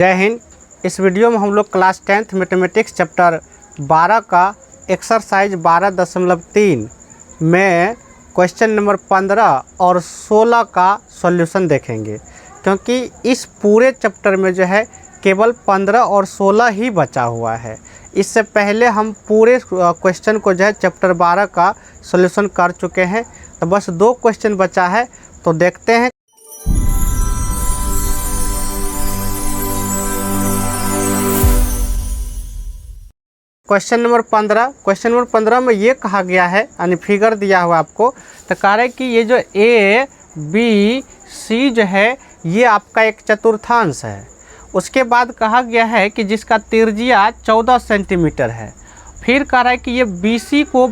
जय हिंद। इस वीडियो में हम लोग क्लास 10th मैथमेटिक्स चैप्टर 12 का एक्सरसाइज 12.3 में क्वेश्चन नंबर 15 और 16 का सॉल्यूशन देखेंगे, क्योंकि इस पूरे चैप्टर में जो है केवल 15 और 16 ही बचा हुआ है। इससे पहले हम पूरे क्वेश्चन को जो है चैप्टर 12 का सॉल्यूशन कर चुके हैं, तो बस 2 क्वेश्चन बचा है, तो देखते हैं। क्वेश्चन नंबर 15 में ये कहा गया है, यानी फिगर दिया हुआ आपको, तो कह रहे हैं कि ये जो ए बी सी जो है ये आपका एक चतुर्थांश है। उसके बाद कहा गया है कि जिसका त्रिज्या 14 सेंटीमीटर है। फिर कह रहा है कि ये BC को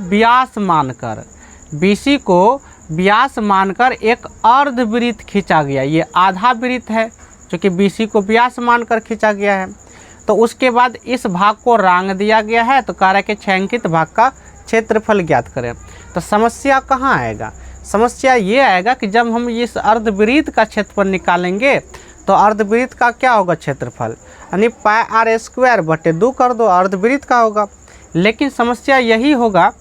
व्यास मानकर एक अर्धवृत्त खींचा गया। ये आधा वृत्त है जो कि BC को व्यास मानकर खींचा गया है। तो उसके बाद इस भाग को रांग दिया गया है, तो कह रहा है कि छायांकित भाग का क्षेत्रफल ज्ञात करें। तो समस्या कहाँ आएगा? समस्या ये आएगा कि जब हम इस अर्धवृत्त का क्षेत्रफल निकालेंगे तो अर्धवृत्त का क्या होगा क्षेत्रफल, यानी πr² कर दो, अर्धवृत्त का होगा। लेकिन समस्या यही होगा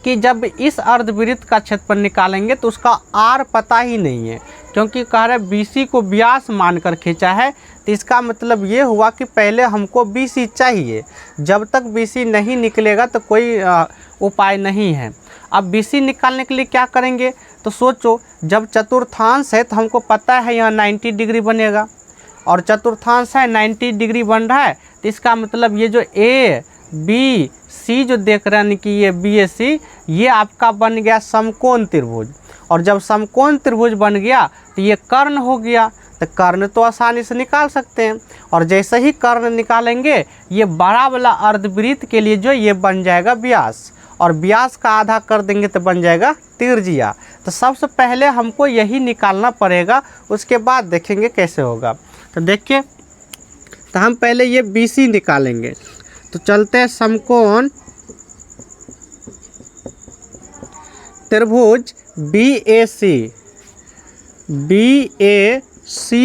कि जब इस अर्धवृत्त का क्षेत्रफल निकालेंगे तो उसका r पता ही नहीं है, क्योंकि कह रहे BC को व्यास मानकर खींचा है। तो इसका मतलब ये हुआ कि पहले हमको BC चाहिए। जब तक BC नहीं निकलेगा तो कोई उपाय नहीं है। अब BC निकालने के लिए क्या करेंगे? तो सोचो, जब चतुर्थांश है तो हमको पता है यहाँ 90 डिग्री बनेगा, और चतुर्थांश है 90 डिग्री बन रहा है, तो इसका मतलब ये जो ABC जो देख रहे हैं कि ये BAC, ये आपका बन गया समकोण त्रिभुज। और जब समकोण त्रिभुज बन गया तो ये कर्ण हो गया। तो कर्ण तो आसानी से निकाल सकते हैं, और जैसे ही कर्ण निकालेंगे ये बड़ा वाला अर्धवृत्त के लिए जो ये बन जाएगा व्यास, और व्यास का आधा कर देंगे तो बन जाएगा त्रिज्या। तो सबसे पहले हमको यही निकालना पड़ेगा, उसके बाद देखेंगे कैसे होगा। तो देखिए, तो हम पहले ये BC निकालेंगे। तो चलते हैं समकोण त्रिभुज BAC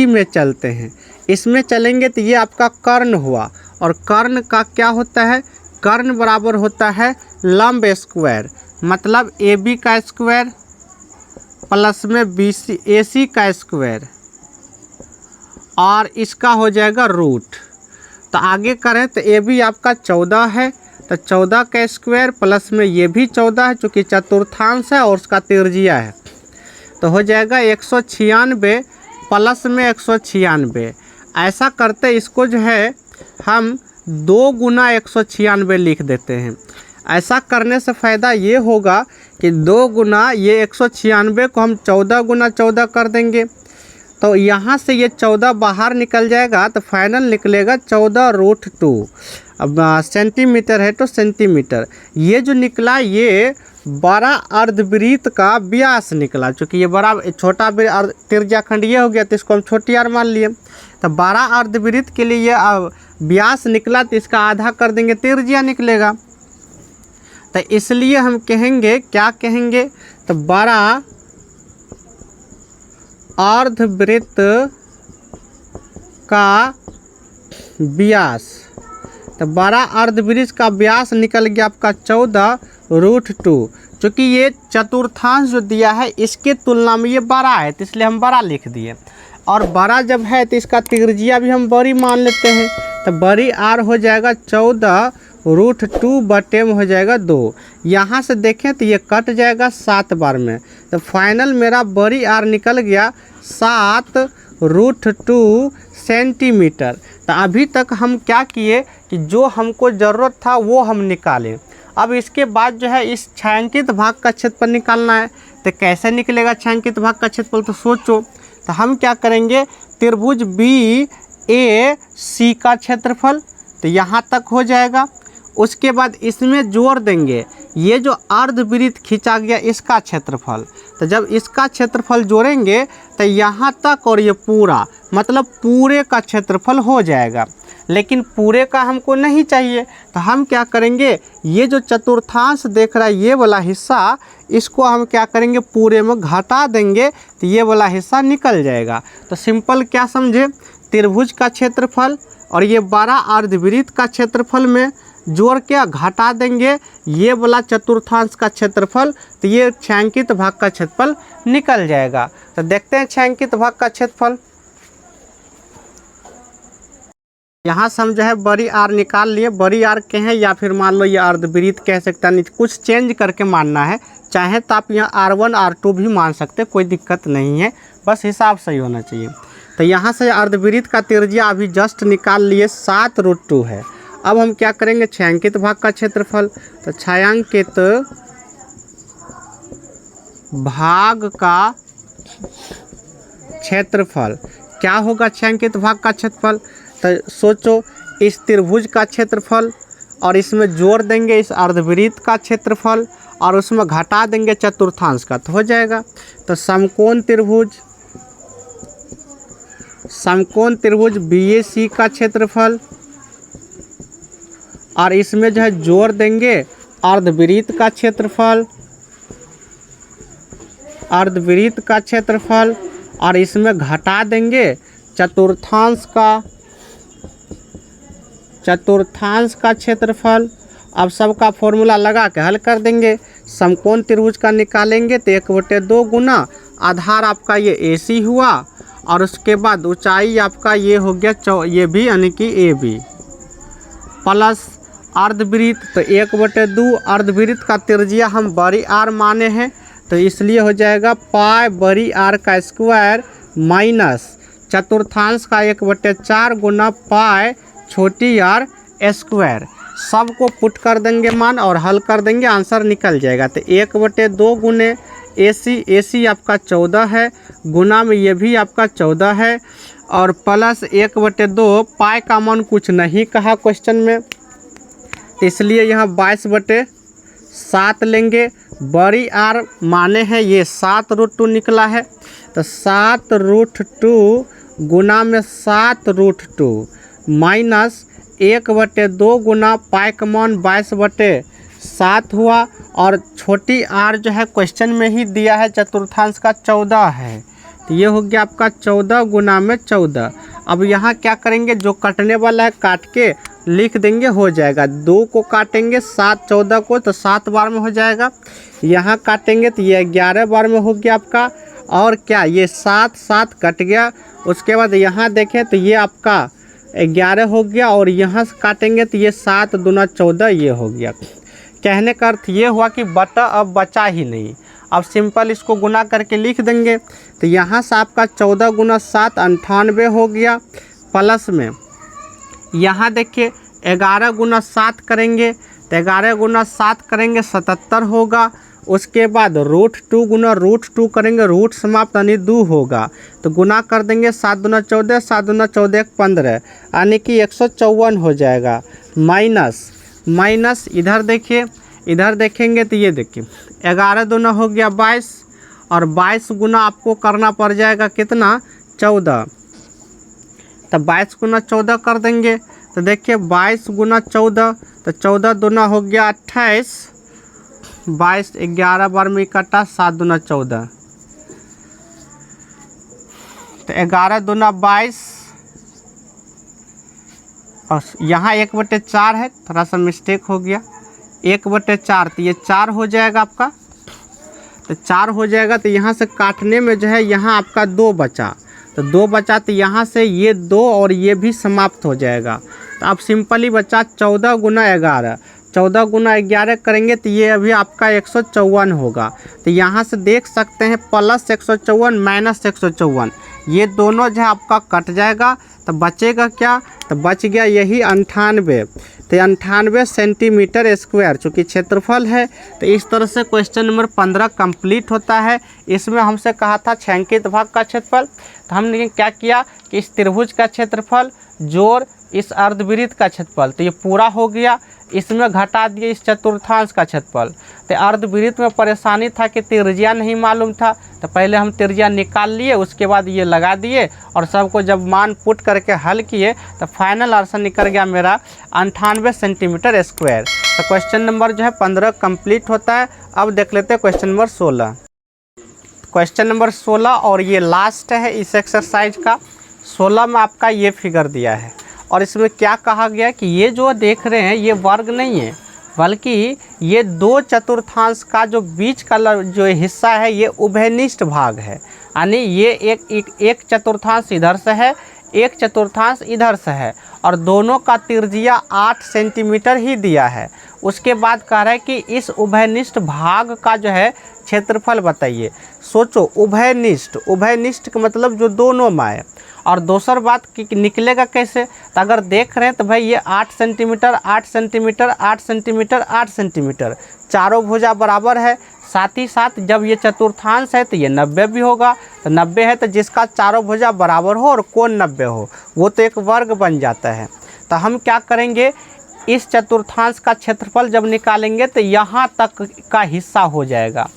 में चलते हैं। इसमें चलेंगे तो ये आपका कर्ण हुआ, और कर्ण का क्या होता है? कर्ण बराबर होता है लंब स्क्वायर, मतलब AB का स्क्वायर प्लस में AC का स्क्वायर, और इसका हो जाएगा रूट। तो आगे करें तो AB आपका 14 है, तो 14 का स्क्वायर प्लस में ये भी 14 है, चूँकि चतुर्थांश है और उसका त्रिज्या है, तो हो जाएगा 196 प्लस में 196। ऐसा करते इसको जो है हम 2 गुना 196 लिख देते हैं। ऐसा करने से फ़ायदा ये होगा कि 2 गुना ये 196 को हम 14 गुना 14 कर देंगे, तो यहाँ से ये 14 बाहर निकल जाएगा, तो फाइनल निकलेगा 14√2। अब सेंटीमीटर है तो सेंटीमीटर। ये जो निकला ये बड़ा अर्धवृत्त का व्यास निकला, चूँकि ये बड़ा छोटा त्रिज्या खंड ये हो गया, तो इसको हम छोटी r मान लिए। तो बड़ा अर्धवृत्त के लिए ये व्यास निकला, तो इसका आधा कर देंगे, त्रिज्या निकलेगा। तो इसलिए हम कहेंगे, क्या कहेंगे? तो बड़ा अर्धवृत्त का व्यास, तो बड़ा अर्धवृत्त का व्यास निकल गया आपका 14√2। चूँकि ये चतुर्थांश जो दिया है इसके तुलना में ये बड़ा है, तो इसलिए हम बड़ा लिख दिए। और बड़ा जब है तो इसका त्रिज्या भी हम बड़ी मान लेते हैं, तो बड़ी r हो जाएगा 14√2 बटे में हो जाएगा 2। यहाँ से देखें तो ये कट जाएगा 7 बार में, तो फाइनल मेरा बड़ी r निकल गया 7√2 सेंटीमीटर। तो अभी तक हम क्या किए कि जो हमको ज़रूरत था वो हम निकालें। अब इसके बाद जो है इस छायांकित भाग का क्षेत्रफल निकालना है। तो कैसे निकलेगा छायांकित भाग का क्षेत्रफल? तो सोचो, तो हम क्या करेंगे, त्रिभुज BAC का क्षेत्रफल, तो यहाँ तक हो जाएगा। उसके बाद इसमें जोड़ देंगे ये जो अर्धवृत्त खींचा गया इसका क्षेत्रफल। तो जब इसका क्षेत्रफल जोड़ेंगे तो यहाँ तक और ये पूरा, मतलब पूरे का क्षेत्रफल हो जाएगा। लेकिन पूरे का हमको नहीं चाहिए, तो हम क्या करेंगे, ये जो चतुर्थांश देख रहा है ये वाला हिस्सा, इसको हम क्या करेंगे, पूरे में घटा देंगे, तो ये वाला हिस्सा निकल जाएगा। तो सिंपल क्या समझे, त्रिभुज का क्षेत्रफल और ये 12 अर्धवृत्त का क्षेत्रफल में जोड़ के घटा देंगे ये वाला चतुर्थांश का क्षेत्रफल, तो ये छायांकित भाग का क्षेत्रफल निकल जाएगा। तो देखते हैं छायांकित भाग का क्षेत्रफल। यहाँ से हम जो है बड़ी आर निकाल लिए, बड़ी आर के हैं या फिर मान लो ये अर्धवृत्त कह सकते हैं, कुछ चेंज करके मानना है, चाहे तो आप यहाँ R1 R2 भी मान सकते, कोई दिक्कत नहीं है, बस हिसाब सही होना चाहिए। तो यहाँ से अर्धवृत्त का त्रिज्या अभी जस्ट निकाल लिए 7√2 है। अब हम क्या करेंगे, छायांकित भाग का क्षेत्रफल, तो छायांकित भाग का क्षेत्रफल क्या होगा, छायांकित भाग का क्षेत्रफल, तो सोचो इस त्रिभुज का क्षेत्रफल और इसमें जोड़ देंगे इस अर्धवृत्त का क्षेत्रफल और उसमें घटा देंगे चतुर्थांश का, तो हो जाएगा। तो समकोण त्रिभुज BAC का क्षेत्रफल और इसमें जो है जोड़ देंगे अर्धवृत्त का क्षेत्रफल और इसमें घटा देंगे चतुर्थांश का क्षेत्रफल। अब सबका फॉर्मूला लगा के हल कर देंगे। समकोण त्रिभुज का निकालेंगे तो 1/2 गुना आधार आपका ये AC हुआ और उसके बाद ऊंचाई आपका ये हो गया ये भी यानी कि AB प्लस अर्धवृत्त, तो 1/2 अर्धवृत्त का त्रिज्या हम बड़ी R माने हैं, तो इसलिए हो जाएगा पाई बड़ी R का स्क्वायर माइनस चतुर्थांश का 1/4 गुना पाई छोटी r स्क्वायर। सबको पुट कर देंगे मान और हल कर देंगे, आंसर निकल जाएगा। तो 1/2 गुने AC आपका 14 है, गुना में ये भी आपका 14 है और प्लस 1/2 पाई का मान कुछ नहीं कहा क्वेश्चन में, तो इसलिए यहाँ 22/7 लेंगे। बड़ी R माने हैं ये 7√2 निकला है, तो 7√2 गुना में 7√2 माइनस 1/2 गुना पाई का मान 22/7 हुआ और छोटी r जो है क्वेश्चन में ही दिया है चतुर्थांश का 14 है, तो ये हो गया आपका 14 गुना में 14। अब यहाँ क्या करेंगे, जो कटने वाला है काट के लिख देंगे, हो जाएगा। 2 को काटेंगे 7 14 को, तो 7 बार में हो जाएगा। यहाँ काटेंगे तो ये 11 बार में हो गया आपका, और क्या ये 7 कट गया। उसके बाद यहाँ देखें तो ये आपका 11 हो गया और यहाँ से काटेंगे तो ये 7 दूना 14 ये हो गया। कहने का अर्थ ये हुआ कि बटा अब बचा ही नहीं, अब सिंपल इसको गुना करके लिख देंगे। तो यहाँ से आपका 14 गुना 7 98 हो गया, प्लस में यहाँ देखिए 11 गुना 7 करेंगे तो 11 गुना 7 करेंगे 77 होगा। उसके बाद √2 गुना √2 करेंगे, रूट समाप्त यानी 2 होगा, तो गुना कर देंगे 7 दूना 14 7 दूना 14 15 यानी कि 154 हो जाएगा। माइनस इधर देखिए, इधर देखेंगे तो ये देखिए 11 दूना हो गया 22 और 22 गुना आपको करना पड़ जाएगा कितना 14, तो 22 गुना 14 कर देंगे। तो देखिए 22 गुना 14, तो 14 दूना हो गया 28, 22 11 बार में इकट्ठा 7 दूना 14, तो 11 दूना 22 और यहाँ 1/4 है, थोड़ा सा मिस्टेक हो गया, 1/4 तो ये 4 हो जाएगा आपका, तो 4 हो जाएगा। तो यहाँ से काटने में जो है यहाँ आपका 2 बचा, तो 2 बचा, तो यहाँ से ये 2 और ये भी समाप्त हो जाएगा। तो अब सिंपली बचा 14 गुना 11, 14 गुना 11 करेंगे तो ये अभी आपका 154 होगा। तो यहाँ से देख सकते हैं प्लस 154 माइनस 154 ये दोनों जो है आपका कट जाएगा, तो बचेगा क्या, तो बच गया यही 98, तो 98 सेंटीमीटर स्क्वायर चूँकि क्षेत्रफल है। तो इस तरह से क्वेश्चन नंबर 15 कंप्लीट होता है। इसमें हमसे कहा था छायांकित भाग का क्षेत्रफल, तो हमने क्या किया कि इस त्रिभुज का क्षेत्रफल जोड़ इस अर्धवृत्त का क्षेत्रफल, तो ये पूरा हो गया। इसमें घटा दिए इस चतुर्थांश का क्षेत्रफल। तो अर्धवृत्त में परेशानी था कि त्रिज्या नहीं मालूम था, तो पहले हम त्रिज्या निकाल लिए, उसके बाद ये लगा दिए और सबको जब मान पुट करके हल किए तो फाइनल आंसर निकल गया मेरा 98 सेंटीमीटर स्क्वायर। तो क्वेश्चन नंबर जो है 15 कंप्लीट होता है। अब देख लेते हैं क्वेश्चन नंबर 16। क्वेश्चन नंबर 16 और ये लास्ट है इस एक्सरसाइज का। 16 में आपका ये फिगर दिया है और इसमें क्या कहा गया कि ये जो देख रहे हैं ये वर्ग नहीं है, बल्कि ये 2 चतुर्थांश का जो बीच का जो हिस्सा है ये उभयनिष्ठ भाग है। यानी ये एक चतुर्थांश इधर से है, एक चतुर्थांश इधर से है और दोनों का त्रिज्या 8 सेंटीमीटर ही दिया है। उसके बाद कह रहा है कि इस उभयनिष्ठ भाग का जो है क्षेत्रफल बताइए। सोचो, उभयनिष्ठ का मतलब जो दोनों में है। और दूसर बात कि निकलेगा कैसे, तो अगर देख रहे हैं तो भाई ये 8 सेंटीमीटर 8 सेंटीमीटर 8 सेंटीमीटर 8 सेंटीमीटर चारों भुजा बराबर है। साथ ही साथ जब ये चतुर्थांश है तो ये 90 भी होगा। तो 90 है तो जिसका चारों भुजा बराबर हो और कोण 90 हो वो तो एक वर्ग बन जाता है। तो हम क्या करेंगे, इस चतुर्थांश का क्षेत्रफल जब निकालेंगे तो यहाँ तक का हिस्सा हो जाएगा,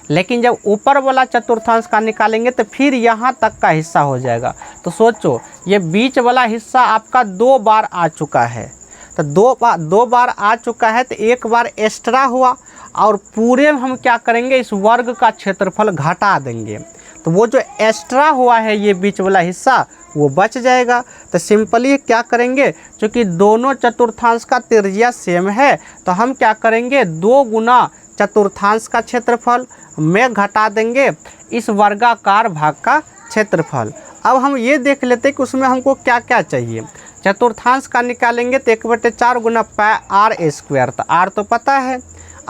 लेकिन जब ऊपर वाला चतुर्थांश का निकालेंगे तो फिर यहाँ तक का हिस्सा हो जाएगा। तो सोचो, ये बीच वाला हिस्सा आपका 2 बार आ चुका है। तो 2 बार आ चुका है तो एक बार एक्स्ट्रा हुआ और पूरे हम क्या करेंगे, इस वर्ग का क्षेत्रफल घटा देंगे। तो वो जो एक्स्ट्रा हुआ है ये बीच वाला हिस्सा वो बच जाएगा। तो सिंपली क्या करेंगे, क्योंकि दोनों चतुर्थांश का त्रिज्या सेम है तो हम क्या करेंगे, 2 गुना चतुर्थांश का क्षेत्रफल में घटा देंगे इस वर्गाकार भाग का क्षेत्रफल। अब हम ये देख लेते हैं कि उसमें हमको क्या क्या चाहिए। चतुर्थांश का निकालेंगे तो 1/4 गुना पाई r स्क्वायर, तो r तो पता है।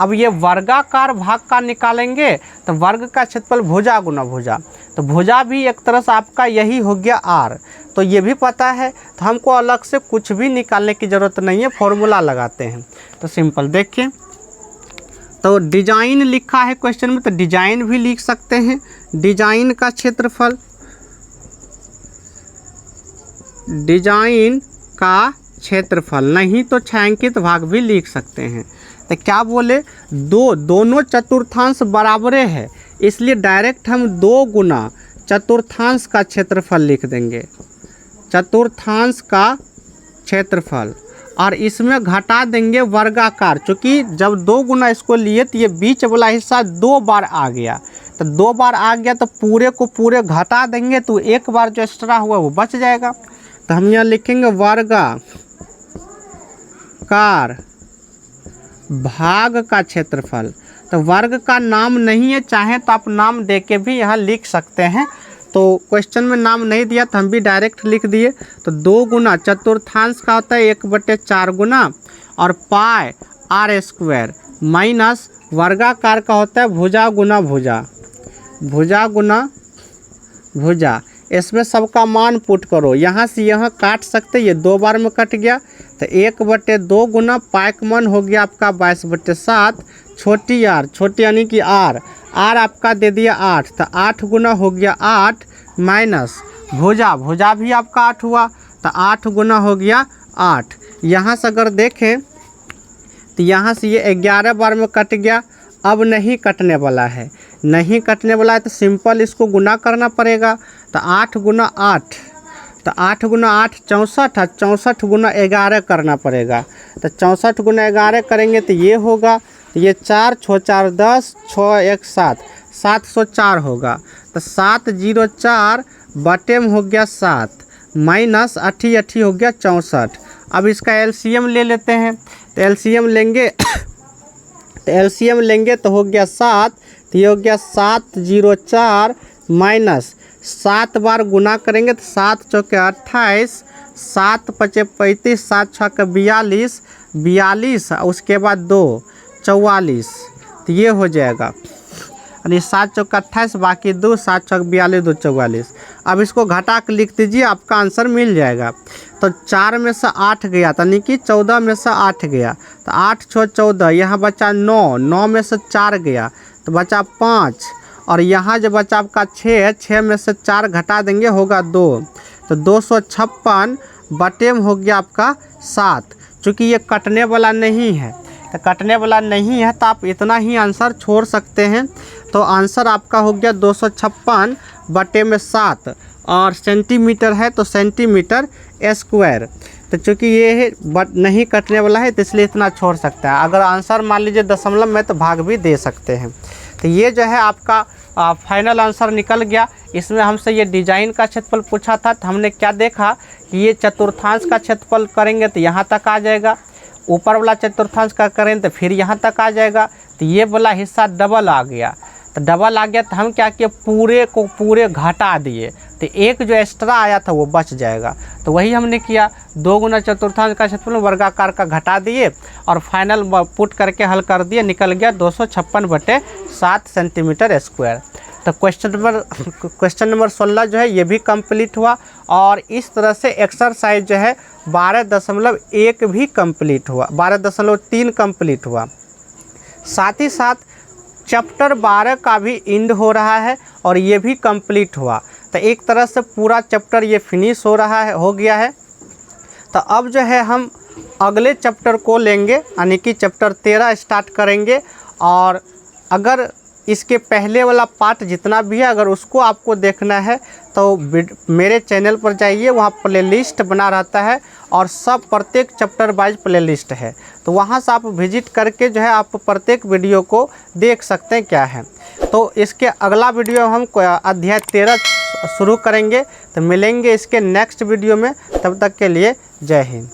अब ये वर्गाकार भाग का निकालेंगे तो वर्ग का क्षेत्रफल भुजा गुना भुजा, तो भुजा भी एक तरह से आपका यही हो गया r, तो ये भी पता है। तो हमको अलग से कुछ भी निकालने की ज़रूरत नहीं है, फॉर्मूला लगाते हैं। तो सिंपल देखिए, तो डिजाइन लिखा है क्वेश्चन में, तो डिजाइन भी लिख सकते हैं। डिजाइन का क्षेत्रफल, डिजाइन का क्षेत्रफल, नहीं तो छायांकित भाग भी लिख सकते हैं। तो क्या बोले, दोनों चतुर्थांश बराबरे है, इसलिए डायरेक्ट हम 2 गुना चतुर्थांश का क्षेत्रफल लिख देंगे, चतुर्थांश का क्षेत्रफल, और इसमें घटा देंगे वर्गाकार। चूँकि जब 2 गुना इसको लिए तो ये बीच वाला हिस्सा 2 बार आ गया, तो 2 बार आ गया तो पूरे को पूरे घटा देंगे तो एक बार जो एक्स्ट्रा हुआ वो बच जाएगा। तो हम यहाँ लिखेंगे वर्गाकार भाग का क्षेत्रफल। तो वर्ग का नाम नहीं है, चाहे तो आप नाम दे के भी यहाँ लिख सकते हैं। तो क्वेश्चन में नाम नहीं दिया तो हम भी डायरेक्ट लिख दिए। तो 2 गुना चतुर्थांश का होता है 1/4 गुना और पाई r स्क्वायर माइनस वर्गाकार का होता है भुजा गुना भुजा, भुजा गुना भुजा। इसमें सबका मान पुट करो, यहाँ से यहाँ काट सकते, ये 2 बार में कट गया। तो 1/2 गुना पाई का मान हो गया आपका 22/7, छोटी r, छोटी यानी कि r आपका दे दिया 8, तो 8 गुना हो गया 8 माइनस भुजा भी आपका 8 हुआ, तो 8 गुना हो गया 8। यहाँ से अगर देखें तो यहाँ से ये 11 बार में कट गया, अब नहीं कटने वाला है, नहीं कटने वाला है तो सिंपल इसको गुना करना पड़ेगा। तो 8 गुना 8, तो 8 गुना 8 64, 64 गुना 11 करना पड़ेगा। तो 64 गुना 11 करेंगे तो ये होगा, तो ये 4 6 4 10 6 1 7, 704 होगा। तो 704 बटे में हो गया 7 माइनस 8 हो गया 64। अब इसका एलसीएम ले लेते हैं, तो एलसीएम लेंगे तो एलसीएम लेंगे तो हो गया 7, तो ये हो गया 704 माइनस 7 बार गुना करेंगे तो 7 चौके 28, 7 पचे 35, 7 छक्के 42, 42 उसके बाद 2 44, तो ये हो जाएगा। यानी 7 चौके 28 बाकी 2, 7 चौके 42 2 44। अब इसको घटा के लिख दीजिए, आपका आंसर मिल जाएगा। तो 4 में से 8 गया, यानी कि 14 में से 8 गया, तो 8 6 14, यहाँ बचा 9, 9 में से 4 गया तो बचा 5, और यहाँ जो बचा आपका 6, 6 में से 4 घटा देंगे होगा 2, तो 256 बटे में हो गया आपका 7। चूँकि ये कटने वाला नहीं है, तो कटने वाला नहीं है तो आप इतना ही आंसर छोड़ सकते हैं। तो आंसर आपका हो गया 256 बटे में 7, और सेंटीमीटर है तो सेंटीमीटर स्क्वायर। तो चूँकि ये नहीं कटने वाला है तो इसलिए इतना छोड़ सकता है। अगर आंसर मान लीजिए दशमलव में तो भाग भी दे सकते हैं। तो ये जो है आपका फाइनल आंसर निकल गया। इसमें हमसे ये डिजाइन का क्षेत्रफल पूछा था, तो हमने क्या देखा कि ये चतुर्थांश का क्षेत्रफल करेंगे तो यहाँ तक आ जाएगा, ऊपर वाला चतुर्थांश का करें तो फिर यहाँ तक आ जाएगा, तो ये वाला हिस्सा डबल आ गया। तो डबल आ गया तो हम क्या किए, पूरे को पूरे घटा दिए, तो एक जो एक्स्ट्रा आया था वो बच जाएगा। तो वही हमने किया, 2 गुना चतुर्थांश का क्षेत्रफल वर्गाकार का घटा दिए और फाइनल पुट करके हल कर दिए, निकल गया 256/7 सेंटीमीटर स्क्वायर। तो क्वेश्चन नंबर 16 जो है ये भी कंप्लीट हुआ, और इस तरह से एक्सरसाइज जो है 12.1 भी कंप्लीट हुआ, 12.3 कंप्लीट हुआ। साथ ही साथ चैप्टर 12 का भी एंड हो रहा है और ये भी कंप्लीट हुआ। तो एक तरह से पूरा चैप्टर ये फिनिश हो गया है। तो अब जो है हम अगले चैप्टर को लेंगे, यानी कि चैप्टर 13 स्टार्ट करेंगे। और अगर इसके पहले वाला पार्ट जितना भी है, अगर उसको आपको देखना है तो मेरे चैनल पर जाइए, वहाँ प्लेलिस्ट बना रहता है और सब प्रत्येक चैप्टर वाइज प्लेलिस्ट है, तो वहाँ से आप विजिट करके जो है आप प्रत्येक वीडियो को देख सकते हैं क्या है। तो इसके अगला वीडियो हम अध्याय 13 शुरू करेंगे, तो मिलेंगे इसके नेक्स्ट वीडियो में। तब तक के लिए जय हिंद।